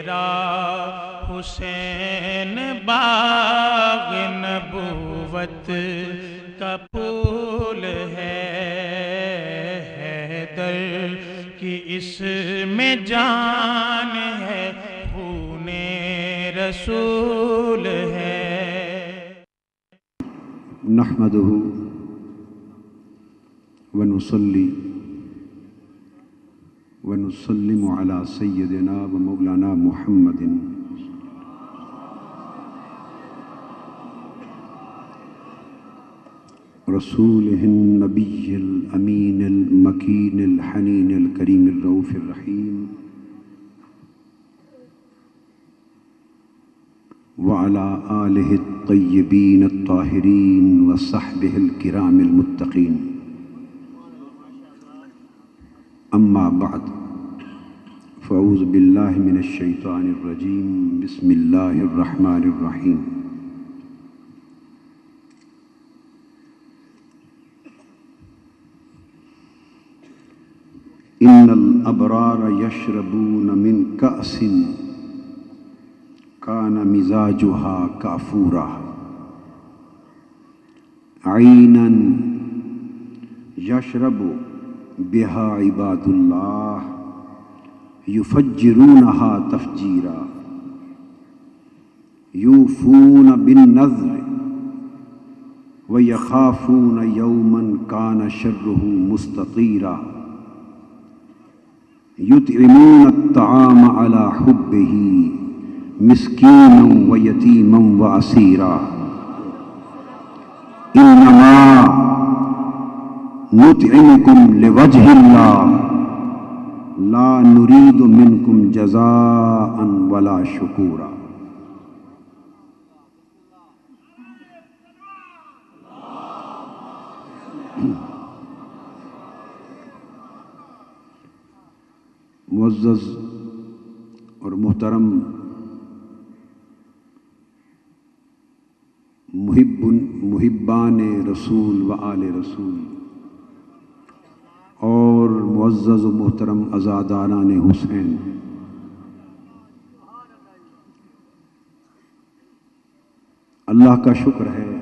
تیرا حسین باغ نبوت کا پھول ہے، حیدر کی اس میں جان ہے، خون رسول ہے۔ نحمده ونصلي ونسلم على سيدنا ومولانا محمد رسوله النبي الأمين المكين الحنين الكريم الرؤوف الرحيم وعلى آله الطيبين الطاهرين وصحبه الكرام المتقين، أما بعد، فأعوذ بالله من الشيطان الرجيم، بسم الله الرحمن الرحيم۔ إن الأبرار يشربون من كأس كان مزاجها كافورا، عينا يشرب بها عباد الله يفجرونها تفجيرا، يوفون بالنذر ويخافون يوما كان شره مستطيرا، يطعمون الطعام على حبه مسكينا ويتيما واسيرا، انما نطعمكم لوجه الله لا نريد منكم جزاء ولا شكورا۔ معزز اور محترم محبان رسول و آل رسول اور معزز و محترم عزاداران حسین، اللہ کا شکر ہے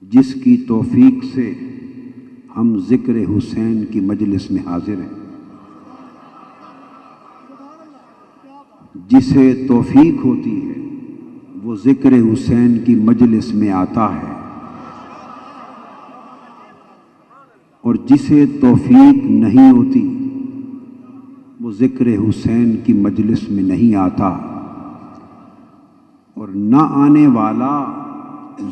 جس کی توفیق سے ہم ذکر حسین کی مجلس میں حاضر ہیں۔ جسے توفیق ہوتی ہے وہ ذکر حسین کی مجلس میں آتا ہے، اور جسے توفیق نہیں ہوتی وہ ذکر حسین کی مجلس میں نہیں آتا، اور نہ آنے والا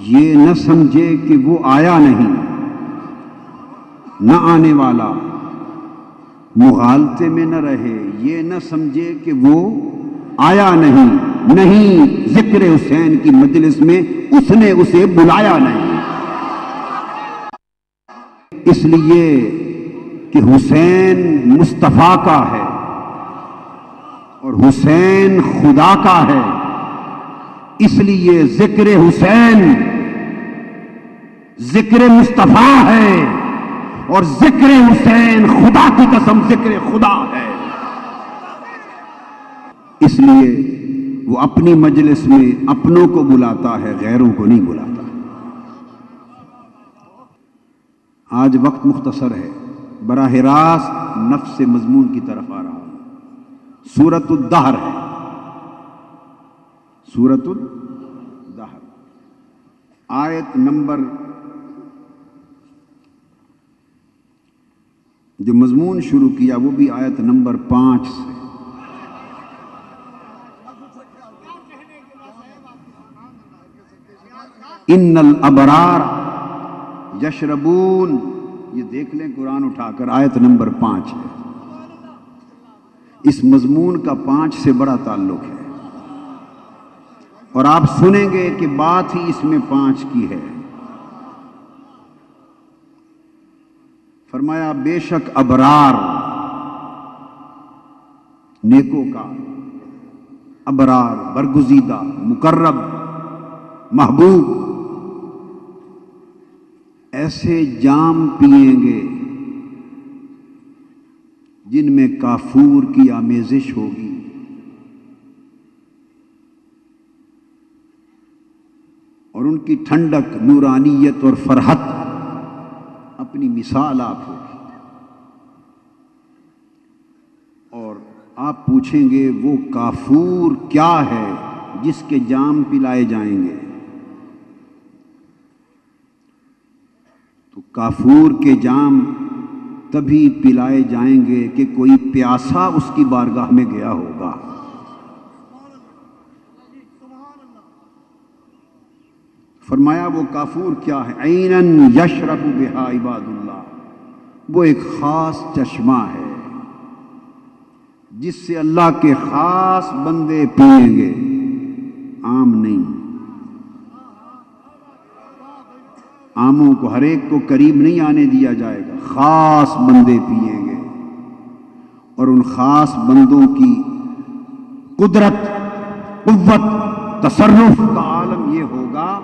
یہ نہ سمجھے کہ وہ آیا نہیں، نہ آنے والا مغالطے میں نہ رہے، یہ نہ سمجھے کہ وہ آیا نہیں، ذکر حسین کی مجلس میں اس نے اسے بلایا نہیں، اس لیے کہ حسین مصطفیٰ کا ہے اور حسین خدا کا ہے، اس لیے ذکر حسین ذکر مصطفیٰ ہے، اور ذکر حسین خدا کی قسم ذکر خدا ہے۔ اس لیے وہ اپنی مجلس میں اپنوں کو بلاتا ہے، غیروں کو نہیں بلاتا۔ آج وقت مختصر ہے، براہ راست نفس مضمون کی طرف آ رہا ہوں۔ سورۃ الدہر ہے، سورۃ الدہر، آیت نمبر، جو مضمون شروع کیا وہ بھی آیت نمبر 5 سے۔ ان الابرار یشربون، یہ دیکھ لیں قرآن اٹھا کر، آیت نمبر 5 ہے۔ اس مضمون کا 5 سے بڑا تعلق ہے، اور آپ سنیں گے کہ بات ہی اس میں 5 کی ہے۔ فرمایا بے شک ابرار، نیکوں کا، ابرار برگزیدہ، مقرب، محبوب، ایسے جام پئیں گے جن میں کافور کی آمیزش ہوگی، اور ان کی ٹھنڈک، نورانیت اور فرحت اپنی مثال آپ ہوگی۔ اور آپ پوچھیں گے وہ کافور کیا ہے جس کے جام پلائے جائیں گے؟ تو کافور کے جام تبھی پلائے جائیں گے کہ کوئی پیاسا اس کی بارگاہ میں گیا ہوگا۔ فرمایا وہ کافور کیا ہے؟ عیناً یشرب بہا عباد اللہ، وہ ایک خاص چشمہ ہے جس سے اللہ کے خاص بندے پئیں گے، عام نہیں۔ عاموں کو، ہر ایک کو قریب نہیں آنے دیا جائے گا، خاص بندے پئیں گے۔ اور ان خاص بندوں کی قدرت، قوت، تصرف کا عالم یہ ہوگا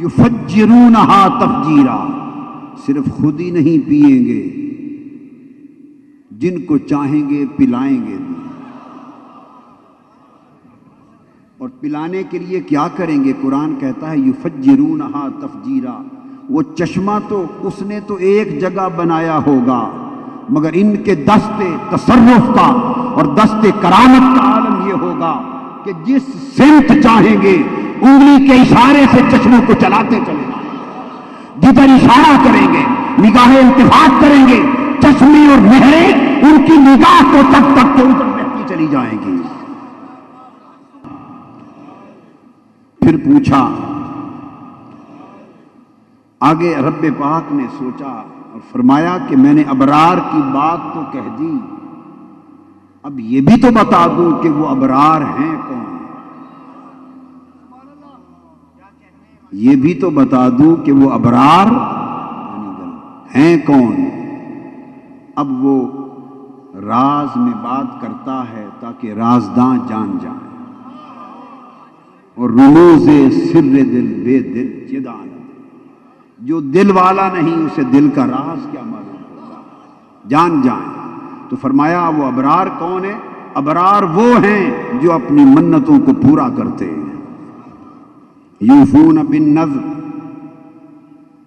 یفجرونہا تفجیرا، صرف خود ہی نہیں پئیں گے، جن کو چاہیں گے پلائیں گے بھی۔ اور پلانے کے لیے کیا کریں گے؟ قرآن کہتا ہے یفجرونہا تفجیرا، وہ چشمہ تو اس نے تو ایک جگہ بنایا ہوگا، مگر ان کے دست تصرف کا اور دست کرامت کا عالم یہ ہوگا کہ جس سمت چاہیں گے انگلی کے اشارے سے چشموں کو چلاتے چلے جائیں، جدھر اشارہ کریں گے، نگاہ التفات کریں گے، چشمے اور نہریں ان کی نگاہ کو تب تک تو ادھر بہتی چلی جائیں گی۔ پھر پوچھا آگے، رب پاک نے سوچا اور فرمایا کہ میں نے ابرار کی بات تو کہہ دی، اب یہ بھی تو بتا دوں کہ وہ ابرار ہیں کون، یہ بھی تو بتا دوں کہ وہ ابرار ہیں کون۔ اب وہ راز میں بات کرتا ہے تاکہ رازداں جان جائیں، اور رموز سر دل بے دل جدان، جو دل والا نہیں اسے دل کا راز کیا معلوم ہوگا، جان جائیں۔ تو فرمایا وہ ابرار کون ہے؟ ابرار وہ ہیں جو اپنی منتوں کو پورا کرتے ہیں، یوفون بالنذر،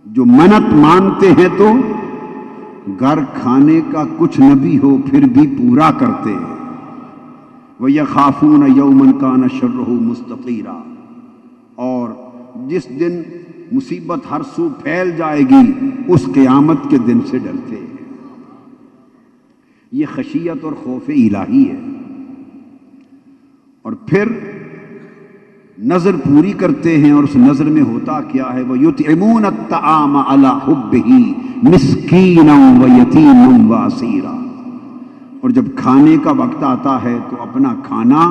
جو منت مانتے ہیں تو گھر کھانے کا کچھ نہ بھی ہو پھر بھی پورا کرتے ہیں، وَيَخَافُونَ يَوْمًا كَانَ شَرُّهُ مُسْتَطِيرًا، اور جس دن مصیبت ہر سو پھیل جائے گی اس قیامت کے دن سے ڈرتے ہیں۔ یہ خشیت اور خوف الہی ہے۔ اور پھر نظر پوری کرتے ہیں، اور اس نظر میں ہوتا کیا ہے؟ وَيُطْعِمُونَ الطَّعَامَ عَلَى حُبِّهِ مِسْكِينًا وَيَتِيمًا وَأَسِيرًا، اور جب کھانے کا وقت آتا ہے تو اپنا کھانا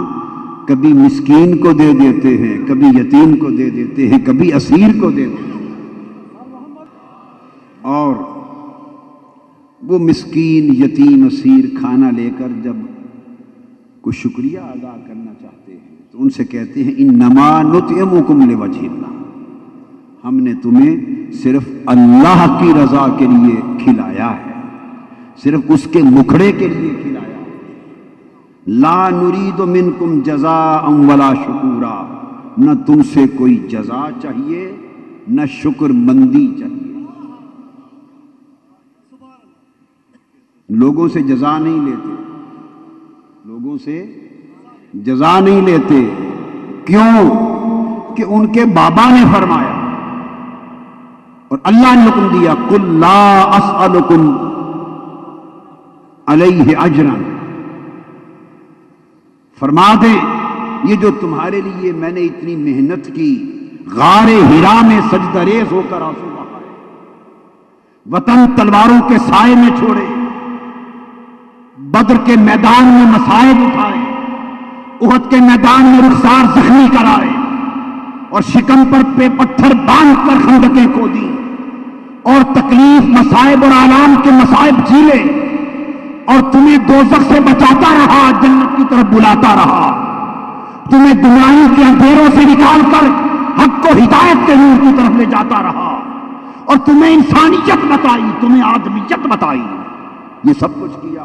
کبھی مسکین کو دے دیتے ہیں، کبھی یتیم کو دے دیتے ہیں، کبھی اسیر کو دے دیتے ہیں۔ اور وہ مسکین، یتیم، اسیر کھانا لے کر جب کوئی شکریہ ادا کرنا چاہتے ہیں تو ان سے کہتے ہیں انما نطعمکم لوجہ اللہ، ہم نے تمہیں صرف اللہ کی رضا کے لیے کھلایا ہے، صرف اس کے مکھڑے کے لیے کھلایا ہے۔ لا نرید منکم جزاء ولا شکورا، نہ تم سے کوئی جزا چاہیے نہ شکر مندی چاہیے۔ لوگوں سے جزا نہیں لیتے، لوگوں سے جزا نہیں لیتے، کیوں؟ کہ ان کے بابا نے فرمایا اور اللہ نے حکم دیا قل لا اسألکم علیہ اجرا، فرما دیں یہ جو تمہارے لیے میں نے اتنی محنت کی، غار ہرا میں سجدہ ریز ہو کر آنسو بہائے، وطن تلواروں کے سائے میں چھوڑے، بدر کے میدان میں مصائب اٹھائے، احد کے میدان میں رخسار زخمی کرائے، اور شکم پر پتھر باندھ کر خندقیں کھودی، اور تکلیف، مصائب اور آلام کے مصائب جھیلے، اور تمہیں دوزخ سے بچاتا رہا، جنت کی طرف بلاتا رہا، تمہیں گمراہی کے اندھیروں سے نکال کر حق کو ہدایت کے نور کی طرف لے جاتا رہا، اور تمہیں انسانیت بتائی، تمہیں آدمیت بتائی، یہ سب کچھ کیا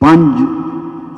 5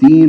3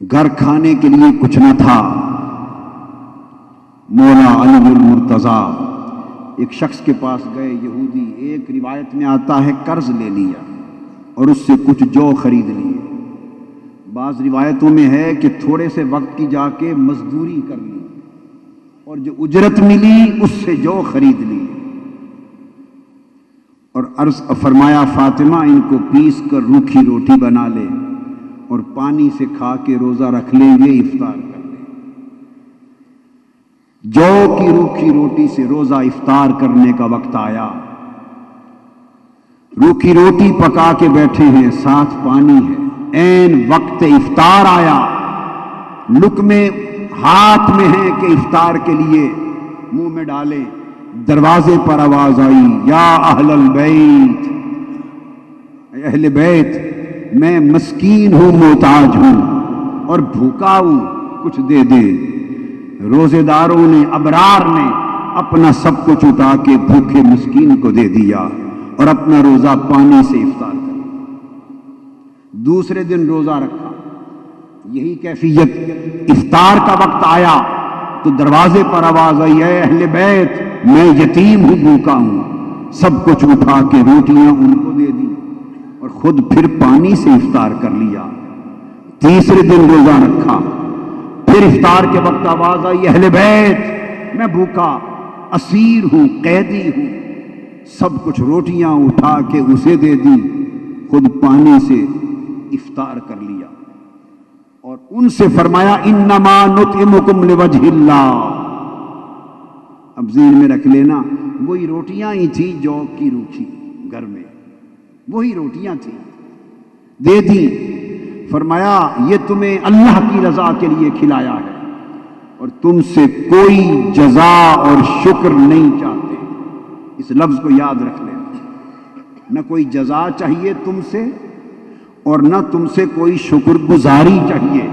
گھر کھانے کے لیے کچھ نہ تھا. مولا علی المرتضیٰ ایک شخص کے پاس گئے یہودی. ایک روایت میں آتا ہے قرض لے لیا اور اس سے کچھ جو خرید لیے. بعض روایتوں میں ہے کہ تھوڑے سے وقت کی جا کے مزدوری کر لی اور جو اجرت ملی اس سے جو خرید لی. اور عرض فرمایا فاطمہ ان کو پیس کر روکھی روٹی بنا لے اور پانی سے کھا کے روزہ رکھ لیں گے, افطار کر لیں. جو کی روکھی روٹی سے روزہ افطار کرنے کا وقت آیا. روکھی روٹی پکا کے بیٹھے ہیں, ساتھ پانی ہے. عین وقت افطار آیا, لقمے ہاتھ میں ہیں کہ افطار کے لیے منہ میں ڈالیں. دروازے پر آواز آئی یا اہل البیت, اے اہل بیت میں مسکین ہوں, محتاج ہوں اور بھوکا ہوں, کچھ دے دے. روزے داروں نے, ابرار نے اپنا سب کچھ اٹھا کے بھوکے مسکین کو دے دیا اور اپنا روزہ پانی سے افطار کر لیا. دوسرے دن روزہ رکھا, یہی کیفیت. افطار کا وقت آیا تو دروازے پر آواز آئی اے اہل بیت میں یتیم ہوں, بھوکا ہوں. سب کچھ اٹھا کے روٹیاں ان کو دے دی اور خود پھر پانی سے افطار کر لیا. تیسرے دن روزہ رکھا, پھر افطار کے وقت آواز آئی اہل بیت میں بھوکا اسیر ہوں, قیدی ہوں. سب کچھ روٹیاں اٹھا کے اسے دے دی, خود پانی سے افطار کر لیا. اور ان سے فرمایا انما نطعمکم لوجہ اللہ. اب ذہن میں رکھ لینا وہی روٹیاں ہی تھی جو کی روکھی گھر میں, وہی روٹیاں تھیں, دے دی. فرمایا یہ تمہیں اللہ کی رضا کے لیے کھلایا ہے اور تم سے کوئی جزا اور شکر نہیں چاہتے. اس لفظ کو یاد رکھ لینا, نہ کوئی جزا چاہیے تم سے اور نہ تم سے کوئی شکر گزاری چاہیے.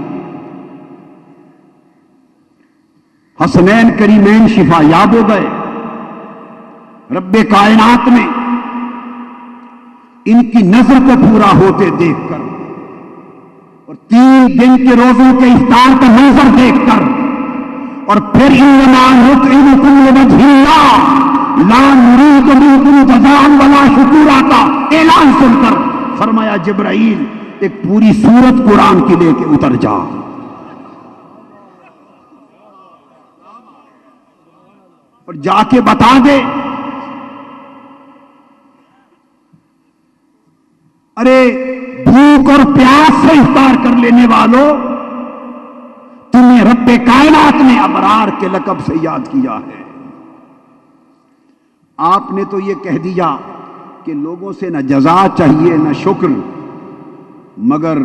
حسنین کریمین شفا یاب ہو گئے. رب کائنات نے ان کی نظر کو پورا ہوتے دیکھ کر اور 3 دن کے روزوں کے افطار کا منظر دیکھ کر اور پھر انما نطعمکم لوجہ اللہ لا نريد منکم جزاء ولا شکورا کا اعلان سن کر فرمایا جبرائیل ایک پوری سورت قرآن کی لے کے اتر جا. اور جا کے بتا دے ارے بھوک اور پیاس سے افطار کر لینے والوں, تمہیں رب کائنات نے ابرار کے لقب سے یاد کیا ہے. آپ نے تو یہ کہہ دیا کہ لوگوں سے نہ جزا چاہیے نہ شکر, مگر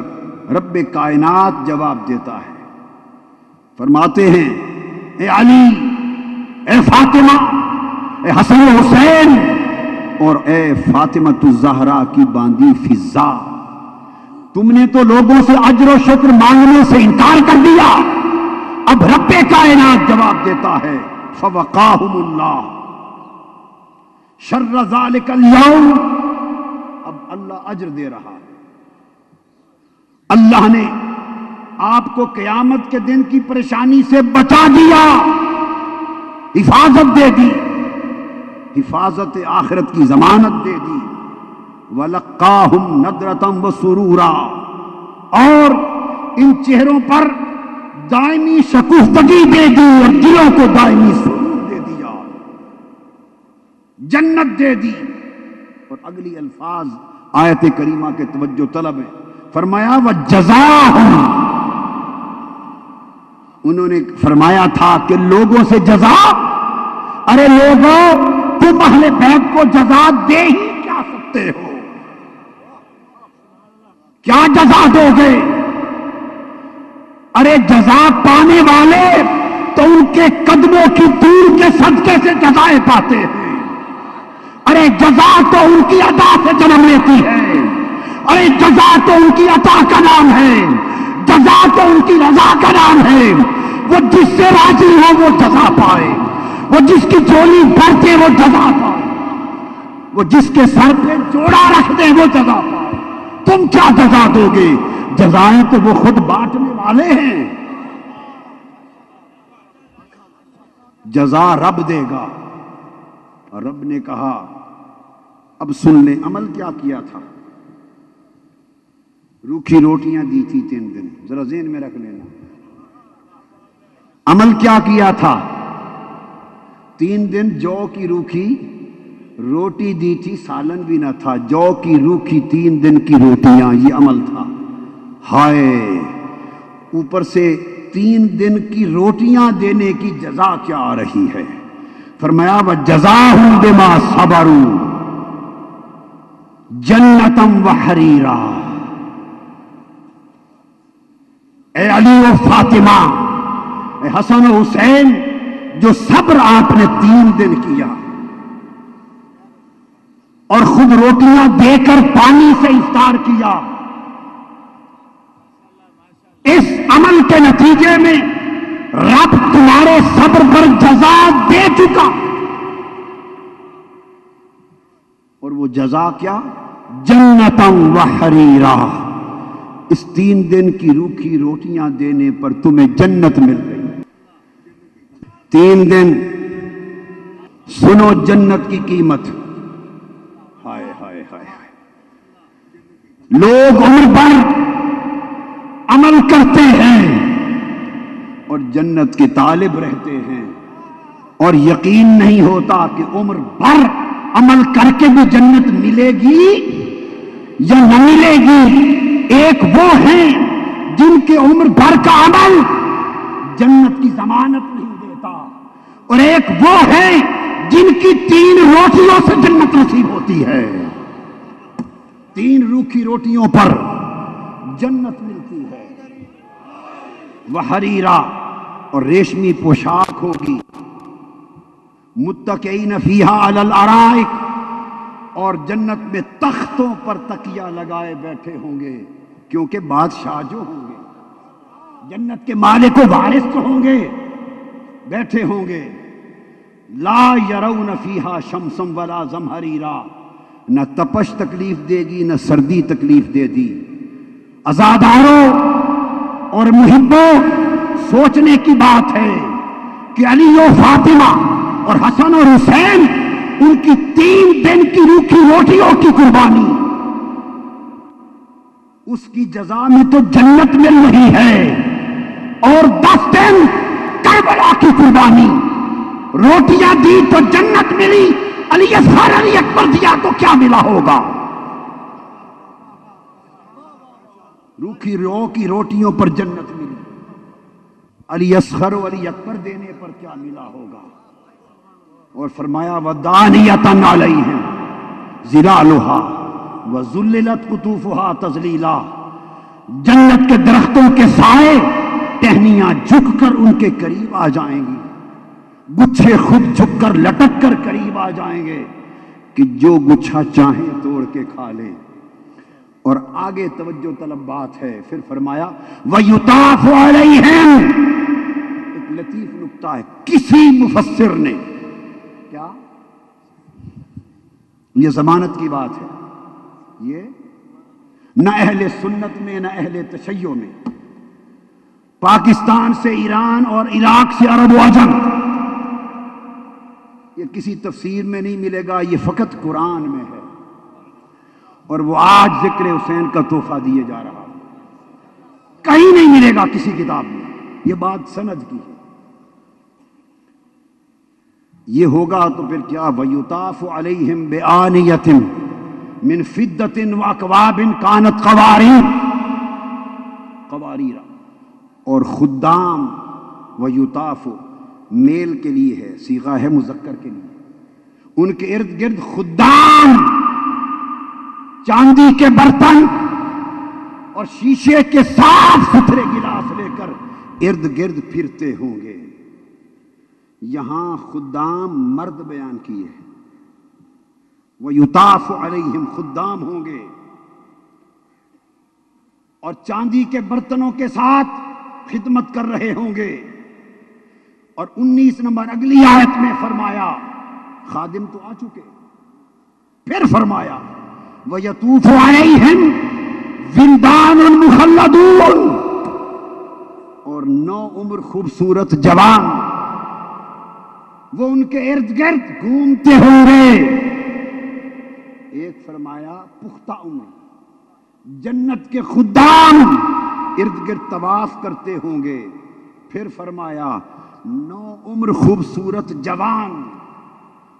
رب کائنات جواب دیتا ہے. فرماتے ہیں اے علی, اے فاطمہ, اے حسن حسین اور اے فاطمہ الزہرا کی باندھی فضا, تم نے تو لوگوں سے اجر و شکر مانگنے سے انکار کر دیا. اب رب کائنات جواب دیتا ہے فوقاہم اللہ شر ذالک اليوم. اب اللہ اجر دے رہا ہے. اللہ نے آپ کو قیامت کے دن کی پریشانی سے بچا دیا, حفاظت دے دی, حفاظت آخرت کی ضمانت دے دی. وَلَقَّاهُمْ نَضْرَةً وَسُرُورًا, اور ان چہروں پر دائمی شکوفتگی دے دی اور دلوں کو دائمی سرور دے دیا, جنت دے دی. اور اگلی الفاظ آیت کریمہ کے توجہ طلب ہے. فرمایا وَجَزَاهُمْ, انہوں نے فرمایا تھا کہ لوگوں سے جزا, ارے لوگوں تم اہل بیت کو جزا دے ہی کیا سکتے ہو, کیا جزا دو گے؟ ارے جزا پانے والے تو ان کے قدموں کی دور کے صدقے سے جزائیں پاتے ہیں. ارے جزا تو ان کی عطا سے جنم لیتی ہے, ارے جزا تو ان کی عطا کا نام ہے, جزا تو ان کی رضا کا نام ہے. وہ جس سے راضی ہو وہ جزا پائے, وہ جس کی چولی بھرتے وہ جزا پائے, وہ جس کے سر پہ جوڑا رکھ دے وہ جزا پائے. تم کیا جزا دو گے؟ جزائیں تو وہ خود بانٹنے والے ہیں، جزا رب دے گا۔ اور رب نے کہا اب سن لیں عمل کیا کیا تھا۔ روکھی روٹیاں دی تھی 3 دن، ذرا ذہن میں رکھ لینا۔ عمل کیا کیا تھا؟ 3 دن جو کی روکھی روٹی دی تھی، سالن بھی نہ تھا، جو کی روکھی 3 دن کی روٹیاں، یہ عمل تھا۔ ہائے، اوپر سے 3 دن کی روٹیاں دینے کی جزا کیا آ رہی ہے؟ فرمایا وَجَزَاهُمْ بِمَا صَبَرُوا جَنَّةً وَحَرِيرًا۔ اے علی و فاطمہ، اے حسن و حسین، جو صبر آپ نے 3 دن کیا اور خود روٹیاں دے کر پانی سے افطار کیا، اس عمل کے نتیجے میں رب تمہارے صبر پر جزا دے چکا۔ اور وہ جزا کیا؟ جنتاً وحریرا۔ اس 3 دن کی روکھی روٹیاں دینے پر تمہیں جنت مل گئی۔ 3 دن سنو جنت کی قیمت۔ ہائے ہائے ہائے ہائے، لوگ عمر بھر عمل کرتے ہیں اور جنت کے طالب رہتے ہیں، اور یقین نہیں ہوتا کہ عمر بھر عمل کر کے بھی جنت ملے گی یا نہ ملے گی۔ ایک وہ ہیں جن کے عمر بھر کا عمل جنت کی ضمانت نہیں دیتا، اور ایک وہ ہیں جن کی 3 روٹیوں سے جنت نصیب ہوتی ہے۔ 3 روکھی روٹیوں پر جنت ملتی ہے۔ وحریرا، اور ریشمی پوشاک ہوگی۔ متکئین فیہا علی الارائک، اور جنت میں تختوں پر تکیہ لگائے بیٹھے ہوں گے، کیونکہ بادشاہ جو ہوں گے، جنت کے مالک و وارث جو ہوں گے، بیٹھے ہوں گے۔ لا یرون فیہا شمسا ولا زمہریرا، نہ تپش تکلیف دے گی نہ سردی تکلیف دے دی۔ عزاداروں اور محبوں، سوچنے کی بات ہے کہ علی و فاطمہ اور حسن اور حسین، ان کی 3 دن کی روکھی روٹیوں کی قربانی، اس کی جزا میں تو جنت مل رہی ہے، اور 10 دن کربلا کی قربانی، روٹیاں دی تو جنت ملی، علی اصغر علی اکبر دیا تو کیا ملا ہوگا؟ روکھی کی روٹیوں پر جنت ملی، علی اصغر و علی اکبر دینے پر کیا ملا ہوگا؟ اور فرمایا وَدَانِيَةً عَلَيْهِمْ ظِلَالُهَا وَذُلِّلَتْ قُطُوفُهَا تَذْلِيلًا۔ جنت کے درختوں کے سائے ٹہنیاں جھک کر ان کے قریب آ جائیں گی، گچھے خود جھک کر لٹک کر قریب آ جائیں گے کہ جو گچھا چاہیں توڑ کے کھا لیں۔ اور آگے توجہ طلب بات ہے، پھر فرمایا وَيُطَافُ عَلَيْهِمْ۔ ایک لطیف نکتہ ہے، کسی مفسر نے کیا، یہ ضمانت کی بات ہے، یہ نہ اہل سنت میں نہ اہل تشیع میں، پاکستان سے ایران اور عراق سے عرب و عجم، یہ کسی تفسیر میں نہیں ملے گا، یہ فقط قرآن میں ہے، اور وہ آج ذکر حسین کا تحفہ دیے جا رہا ہے، کہیں نہیں ملے گا کسی کتاب میں۔ یہ بات سند کی ہے، یہ ہوگا تو پھر کیا؟ وَيُطَافُ عَلَيْهِمْ بِآنِيَةٍ مِّن فِضَّةٍ وَأَكْوَابٍ كَانَتْ قَوَارِيرَ۔ اور خدام، وَيُطَافُ میل کے لیے ہے، صیغہ ہے مذکر کے لیے، ان کے ارد گرد خدام چاندی کے برتن اور شیشے کے صاف ستھرے گلاس لے کر ارد گرد پھرتے ہوں گے۔ یہاں خدام مرد بیان کیے ہیں، وَيُطَافُ عَلَيْهِمْ، خدام ہوں گے اور چاندی کے برتنوں کے ساتھ خدمت کر رہے ہوں گے۔ اور 19 نمبر اگلی آیت میں فرمایا، خادم تو آ چکے، پھر فرمایا وَيَطُوفُ عَلَيْهِمْ ولدان مخلدون، اور 9 عمر خوبصورت جوان وہ ان کے ارد گرد گھومتے ہوں گے۔ ایک فرمایا پختہ عمر جنت کے خدام ارد گرد طواف کرتے ہوں گے۔ پھر فرمایا 9 عمر خوبصورت جوان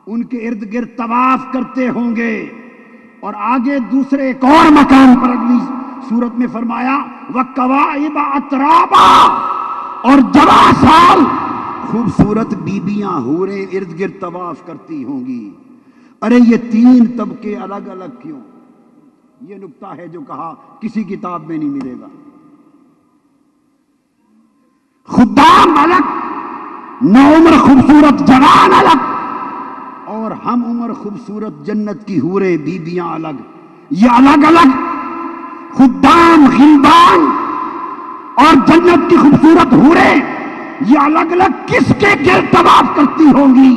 ان کے ارد گرد طواف کرتے ہوں گے۔ اور آگے دوسرے ایک اور مقام پر اگلی سورت میں فرمایا وَقَوَائِبَ أَتْرَابًا، اور جوان سال خوبصورت بیبیاں حوریں ارد گرد طواف کرتی ہوں گی۔ ارے یہ 3 طبقے الگ الگ کیوں؟ یہ نکتہ ہے جو کہا کسی کتاب میں نہیں ملے گا۔ خدام الگ، 9 عمر خوبصورت جوان الگ، اور ہم عمر خوبصورت جنت کی حوریں بیبیاں الگ۔ یہ الگ الگ خدام غلبان اور جنت کی خوبصورت حوریں یہ الگ الگ کس کے گرد طواف کرتی ہوں گی؟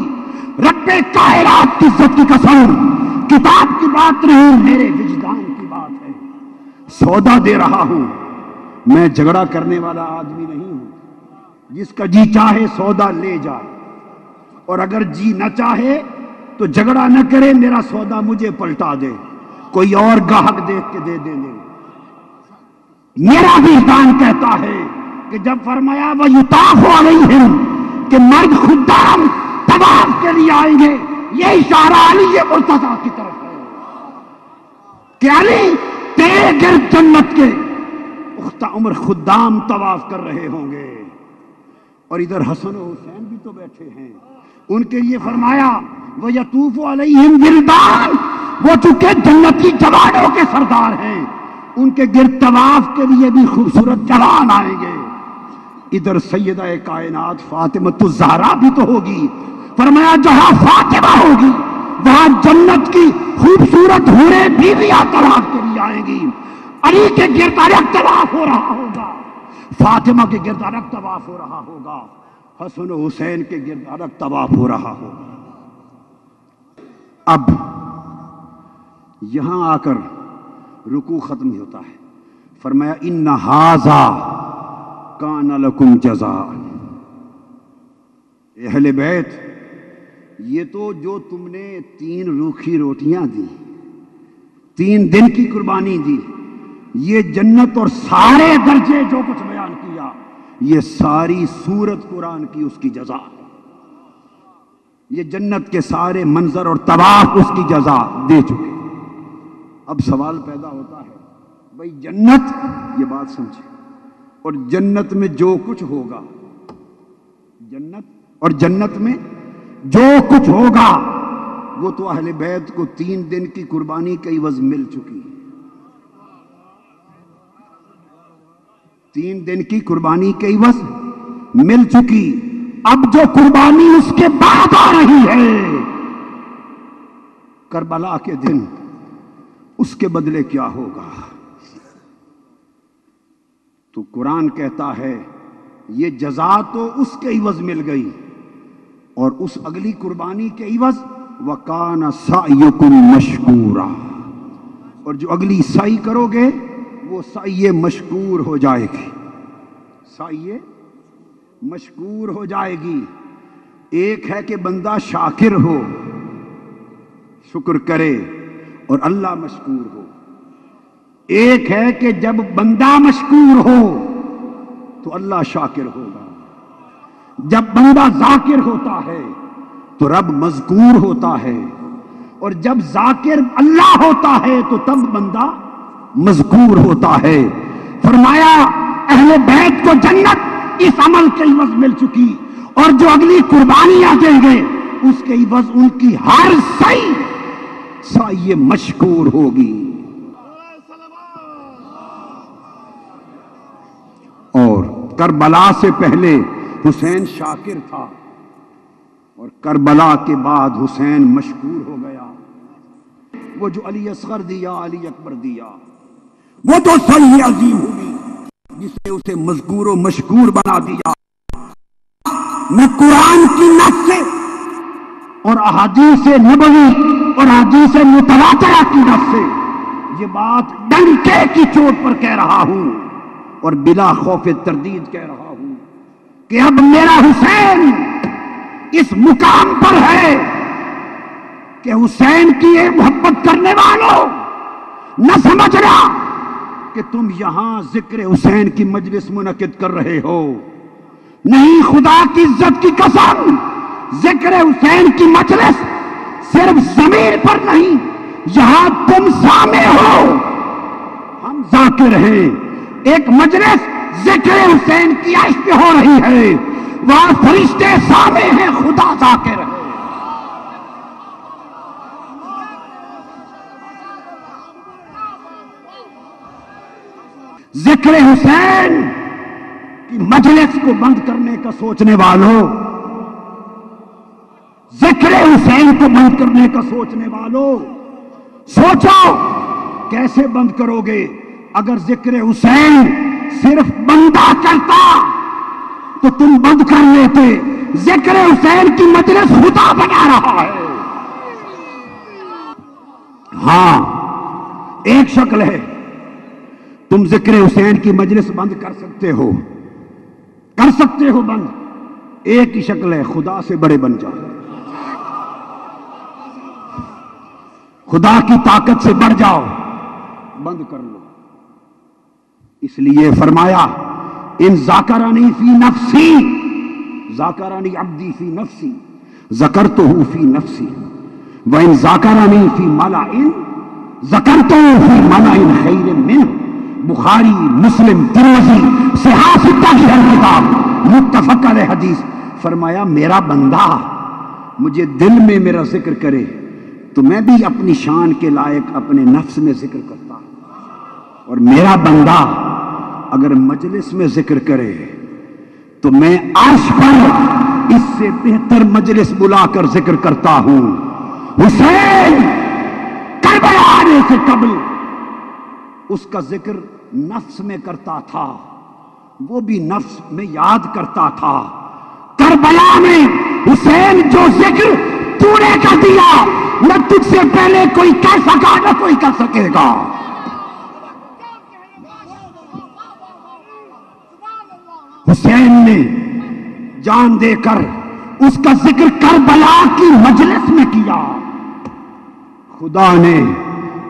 رب کائنات کی عزت کی قسم، کتاب کی بات نہیں، میرے وجدان کی بات ہے۔ سودا دے رہا ہوں، میں جھگڑا کرنے والا آدمی نہیں ہوں۔ جس کا جی چاہے سودا لے جائے، اور اگر جی نہ چاہے تو جھگڑا نہ کرے، میرا سودا مجھے پلٹا دے، کوئی اور گاہک دیکھ کے دے دے لے۔ میرا وجدان کہتا ہے کہ جب فرمایا وَيُطَافُ عَلَيْهِمْ کہ مرد خدام طواف کے لیے آئیں گے، یہ اشارہ علی مرتضیٰ کی طرف ہے کہ علی تیرے گرد جنت کے پختہ عمر خدام طواف کر رہے ہوں گے۔ اور ادھر حسن و حسین بھی تو بیٹھے ہیں، ان کے لیے فرمایا وَيَطُوفُ عَلَيْهِمْ وِلْدَانٌ، وہ چونکہ جنتی جوانوں کے سردار ہیں، ان کے گرد طواف کے لیے بھی خوبصورت جوان آئیں گے۔ ادھر سیدہ کائنات فاطمہ الزہرا بھی تو ہوگی، فرمایا جہاں فاطمہ ہوگی وہاں جنت کی خوبصورت حوریں بیویاں طواف کے لیے آئیں گی۔ علی کے گرد الگ طواف ہو رہا ہوگا، فاطمہ کے گرد الگ طواف ہو رہا ہوگا، حسن و حسین کے گرد الگ طواف ہو رہا ہوگا۔ اب یہاں آ کر رکوع ختم ہوتا ہے، فرمایا ان ھذا کان لکم جزاء، اہل بیت یہ تو جو تم نے 3 روکھی روٹیاں دی، 3 دن کی قربانی دی، یہ جنت اور سارے درجے جو کچھ بیان کیا، یہ ساری سورت قرآن کی اس کی جزا ہے۔ یہ جنت کے سارے منظر اور طواف اس کی جزا دے چکے۔ اب سوال پیدا ہوتا ہے بھئی جنت، یہ بات سمجھے، اور جنت میں جو کچھ ہوگا، جنت اور جنت میں جو کچھ ہوگا وہ تو اہل بیت کو 3 دن کی قربانی کا عوض مل چکی ہے۔ 3 دن کی قربانی کے عوض مل چکی۔ اب جو قربانی اس کے بعد آ رہی ہے کربلا کے دن، اس کے بدلے کیا ہوگا؟ تو قرآن کہتا ہے یہ جزا تو اس کے عوض مل گئی، اور اس اگلی قربانی کے عوض وَكَانَ سَعْيُكُمْ مَشْكُورًا، اور جو اگلی سعی کرو گے وہ سعی مشکور ہو جائے گی، سعی مشکور ہو جائے گی۔ ایک ہے کہ بندہ شاکر ہو، شکر کرے اور اللہ مشکور ہو، ایک ہے کہ جب بندہ مشکور ہو تو اللہ شاکر ہوگا، جب بندہ ذاکر ہوتا ہے تو رب مذکور ہوتا ہے، اور جب ذاکر اللہ ہوتا ہے تو تب بندہ مذکور ہوتا ہے۔ فرمایا اہل بیت کو جنت اس عمل کے عوض مل چکی، اور جو اگلی قربانیاں دیں گے اس کے عوض ان کی ہر سعی مشکور ہوگی۔ اور کربلا سے پہلے حسین شاکر تھا، اور کربلا کے بعد حسین مشکور ہو گیا۔ وہ جو علی اصغر دیا، علی اکبر دیا، وہ تو صحیح عظیم ہوگی جس نے اسے مذکور و مشکور بنا دیا۔ میں قرآن کی نص سے اور احادیث نبوی اور احادیث متواترہ کی نص سے یہ بات ڈنکے کی چوٹ پر کہہ رہا ہوں اور بلا خوف تردید کہہ رہا ہوں کہ اب میرا حسین اس مقام پر ہے کہ حسین کی یہ محبت کرنے والوں نہ سمجھنا کہ تم یہاں ذکر حسین کی مجلس منعقد کر رہے ہو. نہیں، خدا کی عزت کی قسم، ذکر حسین کی مجلس صرف زمین پر نہیں، یہاں تم سامع ہو، ہم ذاکر ہیں. ایک مجلس ذکر حسین کی عرش پہ ہو رہی ہے، وہاں فرشتے سامع ہیں، خدا ذاکر ہے. ذکر حسین کی مجلس کو بند کرنے کا سوچنے والوں، ذکر حسین کو بند کرنے کا سوچنے والوں، سوچو کیسے بند کرو گے؟ اگر ذکر حسین صرف بندہ کرتا تو تم بند کر لیتے. ذکر حسین کی مجلس خدا بنا رہا ہے. ہاں، ایک شکل ہے، تم ذکر حسین کی مجلس بند کر سکتے ہو بند. ایک ہی شکل ہے، خدا سے بڑے بن جاؤ، خدا کی طاقت سے بڑھ جاؤ، بند کر لو. اس لیے فرمایا ان ذاکرانی فی نفسی، ذاکرانی عبدی فی نفسی ذکرتہ فی نفسی وان ذاکرانی فی ملأ ذکرتہ فی ملأ خیر منہ. بخاری، مسلم، ترمذی، صحاح ستہ کی ہر کتاب متفق علیہ حدیث. فرمایا میرا بندہ مجھے دل میں میرا ذکر کرے تو میں بھی اپنی شان کے لائق اپنے نفس میں ذکر کرتا ہوں، اور میرا بندہ اگر مجلس میں ذکر کرے تو میں عرش پر اس سے بہتر مجلس بلا کر ذکر کرتا ہوں. حسین کربلا آنے سے قبل اس کا ذکر نفس میں کرتا تھا، وہ بھی نفس میں یاد کرتا تھا. کربلا میں حسین جو ذکر تو نے کر دیا نہ تجھ سے پہلے کوئی کر سکا نہ کوئی کر سکے گا. حسین نے جان دے کر اس کا ذکر کربلا کی مجلس میں کیا. خدا نے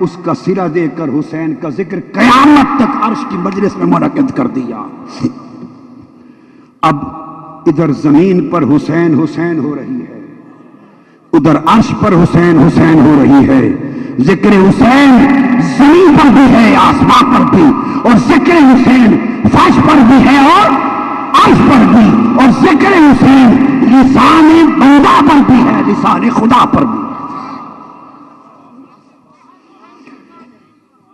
اس کا صلہ دے کر حسین کا ذکر قیامت تک عرش کی مجلس میں منعقد کر دیا. اب ادھر زمین پر حسین حسین ہو رہی ہے، ادھر عرش پر حسین حسین ہو رہی ہے. ذکر حسین زمین پر بھی ہے، آسمان پر بھی، اور ذکر حسین فرش پر بھی ہے اور عرش پر بھی، اور ذکر حسین لسان بندہ پر بھی ہے، لسان خدا پر بھی.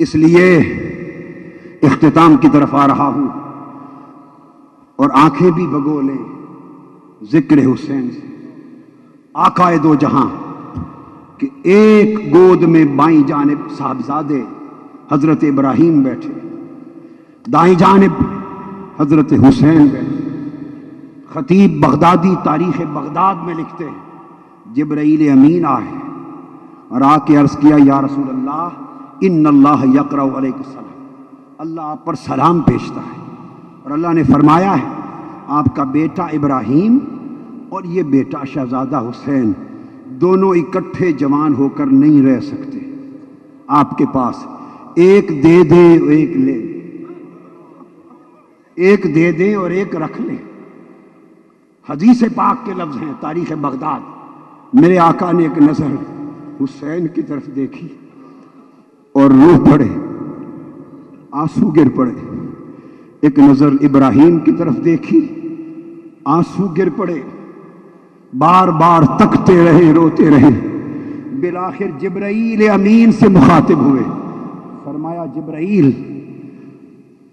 اس لیے اختتام کی طرف آ رہا ہوں اور آنکھیں بھی بھگو لیں ذکر حسین سے. آقا دو جہاں کہ ایک گود میں بائیں جانب صاحبزادے حضرت ابراہیم بیٹھے، دائیں جانب حضرت حسین بیٹھے. خطیب بغدادی تاریخ بغداد میں لکھتے ہیں جبرائیل امین آئے اور آ کے عرض کیا یا رسول اللہ ان اللہ یقرأ علیک السلام، اللہ آپ پر سلام بھیجتا ہے. اور اللہ نے فرمایا ہے آپ کا بیٹا ابراہیم اور یہ بیٹا شہزادہ حسین دونوں اکٹھے جوان ہو کر نہیں رہ سکتے، آپ کے پاس ایک دے دیں ایک لے لیں، ایک دے دیں اور ایک رکھ لیں. حدیث پاک کے لفظ ہیں تاریخ بغداد. میرے آقا نے ایک نظر حسین کی طرف دیکھی اور روح پڑے، آنسو گر پڑے. ایک نظر ابراہیم کی طرف دیکھی، آنسو گر پڑے. بار بار تکتے رہے، روتے رہے. بالآخر جبرائیل امین سے مخاطب ہوئے. فرمایا جبرائیل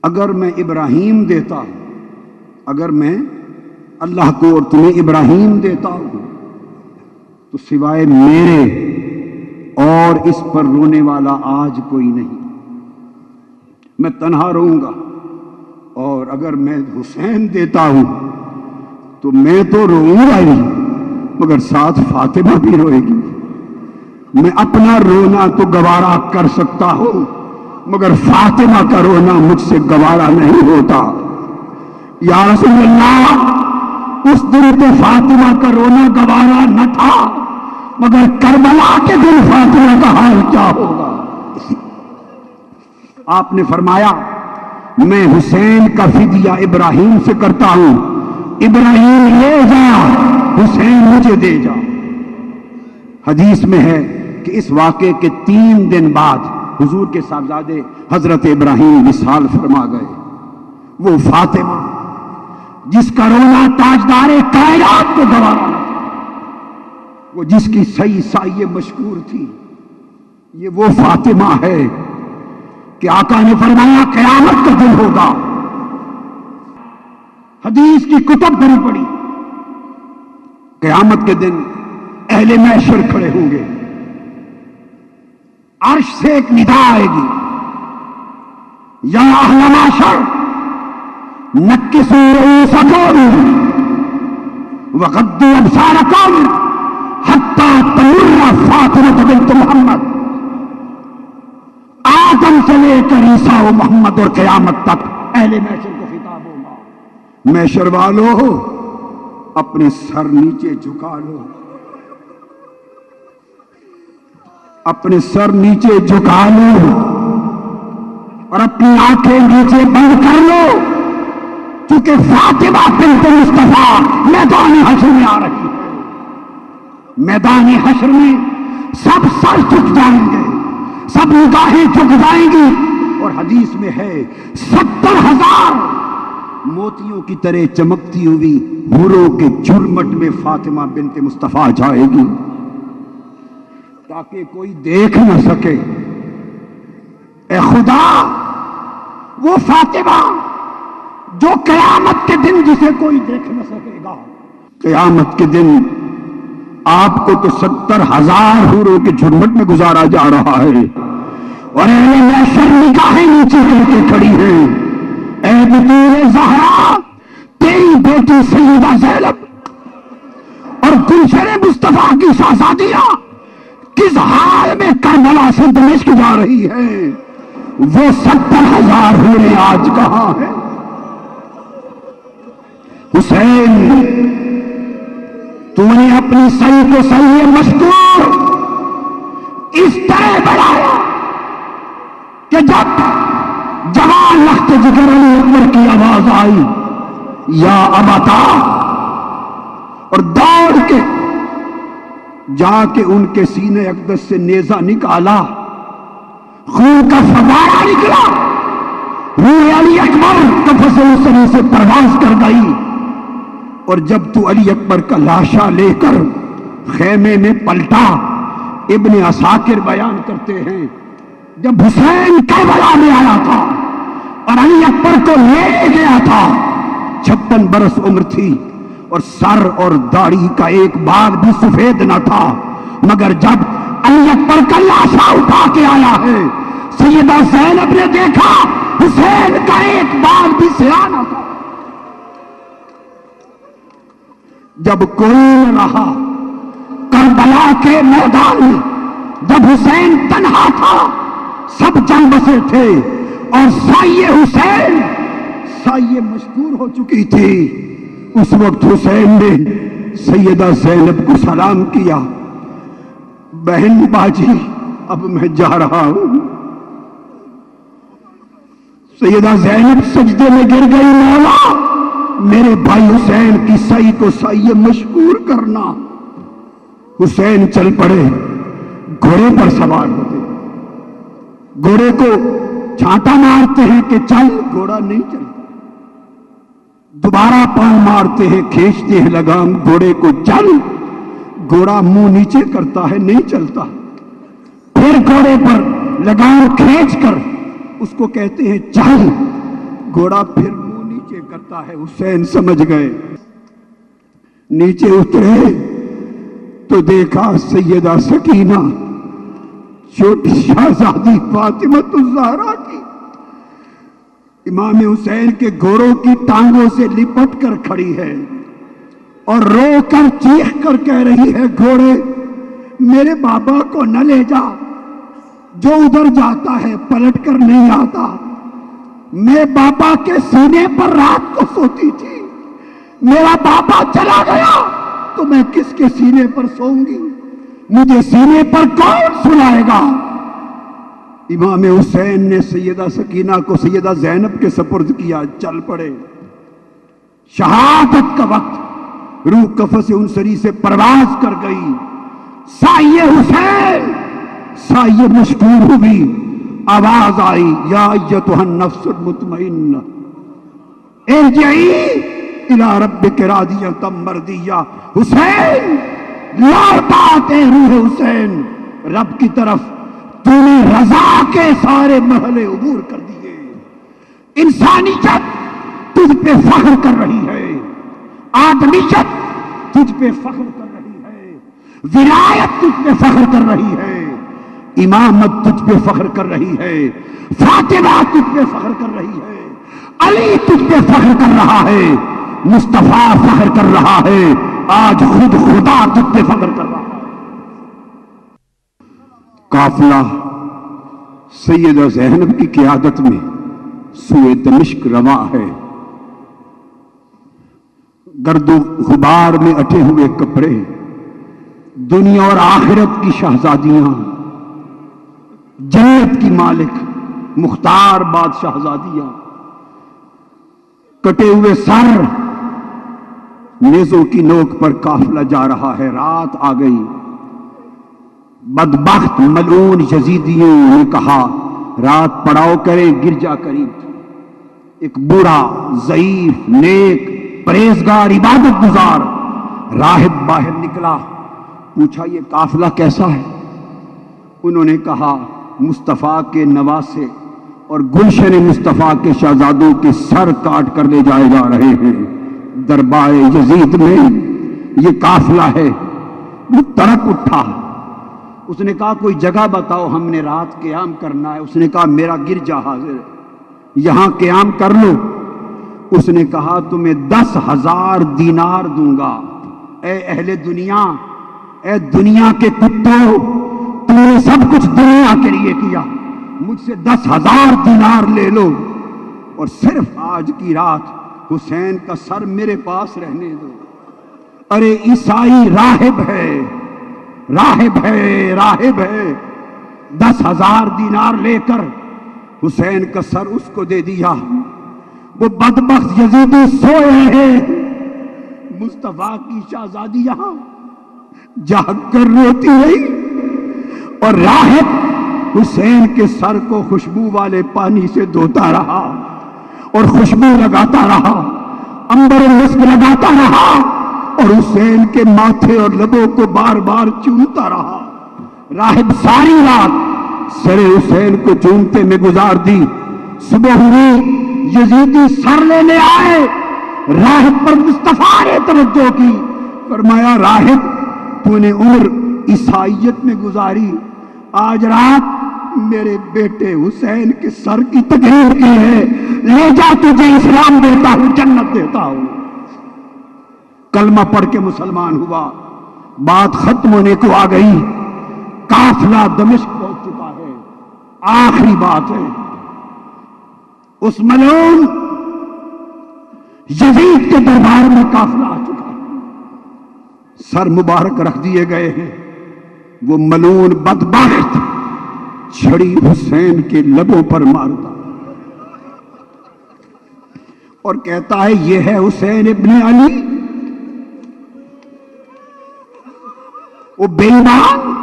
اگر میں ابراہیم دیتا ہوں، اگر میں اللہ کو اور تمہیں ابراہیم دیتا ہوں تو سوائے میرے اور اس پر رونے والا آج کوئی نہیں، میں تنہا رہوں گا. اور اگر میں حسین دیتا ہوں تو میں تو روؤں گا ہی مگر ساتھ فاطمہ بھی روئے گی. میں اپنا رونا تو گوارا کر سکتا ہوں مگر فاطمہ کا رونا مجھ سے گوارا نہیں ہوتا۔ یا رسول اللہ، اس دن تو فاطمہ کا رونا گوارا نہ تھا، مگر کربلا کے دن فاطمہ کا حال کیا ہوگا؟ آپ نے فرمایا میں حسین کا فدیہ ابراہیم سے کرتا ہوں، ابراہیم لے جا، حسین مجھے دے جا۔ حدیث میں ہے کہ اس واقعے کے 3 دن بعد حضور کے صاحبزادے حضرت ابراہیم وصال فرما گئے۔ وہ فاطمہ جس کا رونا تاجدار کائنات کو گوارا نہ تھا، وہ جس کی صحیح سائے مشکور تھی، یہ وہ فاطمہ ہے کہ آقا نے فرمایا قیامت کا دن ہوگا۔ حدیث کی کتب بھری پڑی، قیامت کے دن اہل محشر کھڑے ہوں گے، عرش سے ایک ندا آئے گی، یا اہل محشر نکسوا رؤوسکم وغضوا ابصارکم حتی تمر فاطمہ بنت محمد۔ آدم سے لے کر عیسیٰ و محمد اور قیامت تک اہل محشر کو خطاب ہوگا، محشر والو اپنے سر نیچے جھکا لو، اپنے سر نیچے جھکا لو اور اپنی آنکھیں نیچے بند کر لو، کیونکہ فاطمہ بنت مصطفیٰ میدان حشر میں آ رہی ہے۔ میدان حشر میں سب سر جھک جائیں گے، سب نگاہیں جھک جائیں گی، اور حدیث میں ہے 70,000 موتیوں کی طرح چمکتی ہوئی حوروں کے جھرمٹ میں فاطمہ بنت مصطفیٰ جائے گی تاکہ کوئی دیکھ نہ سکے۔ اے خدا، وہ فاطمہ جو قیامت کے دن جسے کوئی دیکھ نہ سکے گا، قیامت کے دن آپ کو تو 70,000 حوروں کے جھرمٹ میں گزارا جا رہا ہے، اور اہل محشر نگاہیں نیچے کر کے کھڑی ہیں۔ اے بطول زہرا، تیری بیٹی سیدہ زینب اور گلشن مصطفیٰ کی شہزادیاں کس حال میں کربلا سے دمشق جا رہی ہیں، وہ 70,000 حوریں آج کہاں ہیں؟ حسین، تو نے اپنی سعی کو سعی مشکور اس طرح بڑھایا کہ جب جوان لخت جگر علی اکبر کی آواز آئی یا ابتا، اور دوڑ کے جا کے ان کے سینے اقدس سے نیزہ نکالا، خون کا فوارہ نکلا، روح علی اکبر قفس اسری سے پرواز کر گئی، اور جب تو علی اکبر کا لاشا لے کر خیمے میں پلٹا، ابن عساکر بیان کرتے ہیں جب حسین کربلا میں آیا تھا اور علی اکبر کو لے گیا تھا، 56 برس عمر تھی اور سر اور داڑھی کا ایک بال بھی سفید نہ تھا، مگر جب علی اکبر کا لاشا اٹھا کے آیا ہے، سیدہ زینب نے دیکھا حسین کا ایک بال بھی سیاہ نہ تھا۔ جب کوئی نہ رہا کربلا کے میدان میں، جب حسین تنہا تھا، سب جنگ بسے تھے، اور سایہ حسین سایہ مشکور ہو چکی تھی، اس وقت حسین نے سیدہ زینب کو سلام کیا، بہن باجی اب میں جا رہا ہوں۔ سیدہ زینب سجدے میں گر گئی، مولا میرے بھائی حسین کی سعی کو سعی مشکور کرنا۔ حسین چل پڑے، گھوڑے پر سوار ہوتے، گھوڑے کو چھانٹا مارتے ہیں کہ چل، گھوڑا نہیں چلتا، دوبارہ پاؤں مارتے ہیں، کھینچتے ہیں لگام گھوڑے کو، چل، گھوڑا منہ نیچے کرتا ہے، نہیں چلتا، پھر گھوڑے پر لگام کھینچ کر اس کو کہتے ہیں چل، گھوڑا پھر منہ نیچے کرتا ہے۔ حسین سمجھ گئے، نیچے اترے تو دیکھا سیدہ سکینہ چھوٹی شہزادی فاطمہ الزہرا کی امام حسین کے گھوڑوں کی ٹانگوں سے لپٹ کر کھڑی ہے اور رو کر چیخ کر کہہ رہی ہے، گھوڑے میرے بابا کو نہ لے جا، جو ادھر جاتا ہے پلٹ کر نہیں آتا. میں بابا کے سینے پر رات کو سوتی تھی, میرا بابا چلا گیا تو میں کس کے سینے پر سوؤں گی؟ مجھے سینے پر کون سلائے گا؟ امام حسین نے سیدہ سکینہ کو سیدہ زینب کے سپرد کیا. چل پڑے. شہادت کا وقت, روح قفس انصری سے پرواز کر گئی. سایہ حسین, سایہ مشکور ہوئی. آواز آئی, یا ایتھا النفس المطمئنہ ارجعی الی ربک راضیۃ مرضیہ. حسین لوٹ آتے روح حسین رب کی طرف. تو نے رضا کے سارے مرحلے عبور کر دیے. انسانیت تجھ پہ فخر کر رہی ہے, آدمیت تجھ پہ فخر کر رہی ہے, ولایت تجھ پہ فخر کر رہی ہے, امامت تجھ پہ فخر کر رہی ہے, فاطمہ تجھ پہ فخر کر رہی ہے, علی تجھ پہ فخر کر رہا ہے, مصطفیٰ فخر کر رہا ہے, آج خود خدا تجھ پہ فخر کر رہا ہے. قافلہ سیدہ زینب کی قیادت میں سوئے دمشق رواں ہے. گرد و غبار میں اٹھے ہوئے کپڑے, دنیا اور آخرت کی شہزادیاں, جنت کی مالک مختار بادشاہزادیاں, کٹے ہوئے سر, نیزوں کی نوک پر قافلہ جا رہا ہے. رات آ گئی. بدبخت ملعون یزیدیوں نے کہا رات پڑاؤ کریں, گرجا قریب تھی. ایک بوڑھا ضعیف نیک پرہیزگار عبادت گزار راہب باہر نکلا. پوچھا یہ قافلہ کیسا ہے؟ انہوں نے کہا مصطفیٰ کے نواسے اور گلشن مصطفیٰ کے شہزادوں کے سر کاٹ کر لے جائے جا رہے ہیں. دربار یزید میں یہ قافلہ ہے. وہ تڑپ اٹھا. اس نے کہا کوئی جگہ بتاؤ, ہم نے رات قیام کرنا ہے. اس نے کہا میرا گرجا حاضر ہے, یہاں قیام کر لو. اس نے کہا تمہیں 10,000 دینار دوں گا. اے اہل دنیا, اے دنیا کے کتوں, تم نے سب کچھ دنیا کے لیے کیا, مجھ سے 10,000 دینار لے لو اور صرف آج کی رات حسین کا سر میرے پاس رہنے دو. ارے عیسائی راہب ہے, راہب ہے, راہب ہے. 10,000 دینار لے کر حسین کا سر اس کو دے دیا. وہ بدبخت یزیدی سوئے ہیں. مصطفیٰ کی شہزادیاں جاگ کر روتی رہی اور راہب حسین کے سر کو خوشبو والے پانی سے دھوتا رہا اور خوشبو لگاتا رہا, عنبر مسک لگاتا رہا اور حسین کے ماتھے اور لبوں کو بار بار چومتا رہا. راہب ساری رات سر حسین کو چومتے میں گزار دی. صبح ہوئی, یزیدی سر لینے آئے. راہب پر مصطفیٰ نے توجہ کی. فرمایا راہب تو نے عمر عیسائیت میں گزاری, آج رات میرے بیٹے حسین کے سر کی تقریر کی ہے, لے جا تجھے اسلام دیتا ہوں, جنت دیتا ہوں. کلمہ پڑھ کے مسلمان ہوا. بات ختم ہونے کو آ گئی. قافلہ دمشق پہنچ چکا ہے. آخری بات ہے, اس ملعون یزید کے دربار میں قافلہ آ چکا ہے. سر مبارک رکھ دیے گئے ہیں. وہ ملعون بدبخت چھڑی حسین کے لبوں پر مارتا اور کہتا ہے یہ ہے حسین ابن علی. وہ بے ایمان,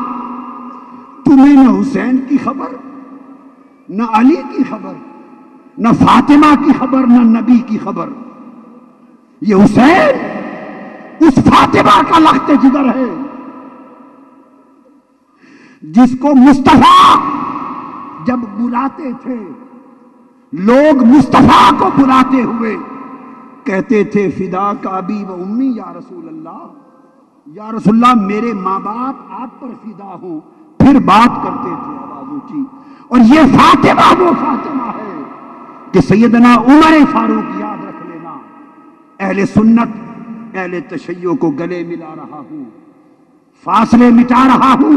تمہیں نہ حسین کی خبر, نہ علی کی خبر, نہ فاطمہ کی خبر, نہ نبی کی خبر. یہ حسین اس فاطمہ کا لخت جگر ہے جس کو مصطفیٰ جب بلاتے تھے, لوگ مصطفیٰ کو بلاتے ہوئے کہتے تھے فدا کا ابی و امی یا رسول اللہ, یا رسول اللہ میرے ماں باپ آپ پر فدا ہوں. پھر بات کرتے تھے آواز اونچی. اور یہ فاطمہ وہ فاطمہ ہے کہ سیدنا عمر فاروق یاد رکھ لینا. اہل سنت اہل تشیع کو گلے ملا رہا ہوں, فاصلے مٹا رہا ہوں.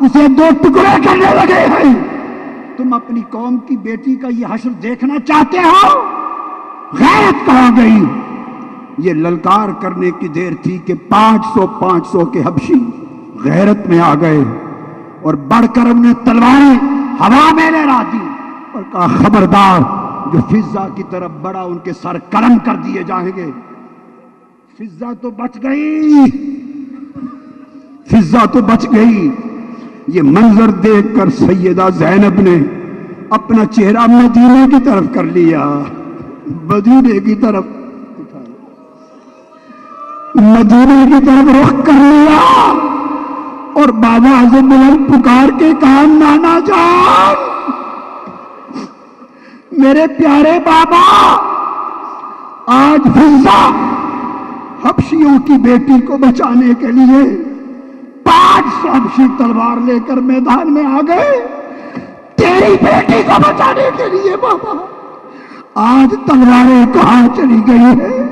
اسے دو ٹکڑے کرنے لگے ہیں۔ تم اپنی قوم کی بیٹی کا یہ حشر دیکھنا چاہتے ہو؟ غیرت کہاں گئی؟ یہ للکار کرنے کی دیر تھی کہ 500 کے حبشی غیرت میں آ گئے اور بڑھ کر انہیں تلواریں ہوا میں لہرا دی اور کہا خبردار جو فضا کی طرف بڑھا ان کے سر قلم کر دیے جائیں گے۔ فضا تو بچ گئی، فضا تو بچ گئی۔ یہ منظر دیکھ کر سیدہ زینب نے اپنا چہرہ مدینے کی طرف کر لیا، مدینے کی طرف رخ کر لیا اور بابا اعظم بلند پکار کے کہا نانا جان، میرے پیارے بابا، آج فضا حبشیوں کی بیٹی کو بچانے کے لیے 500 حبشی تلوار لے کر میدان میں آ گئے تیری بیٹی کو بچانے کے لیے۔ بابا آج تلواریں کہاں چلی گئی ہے؟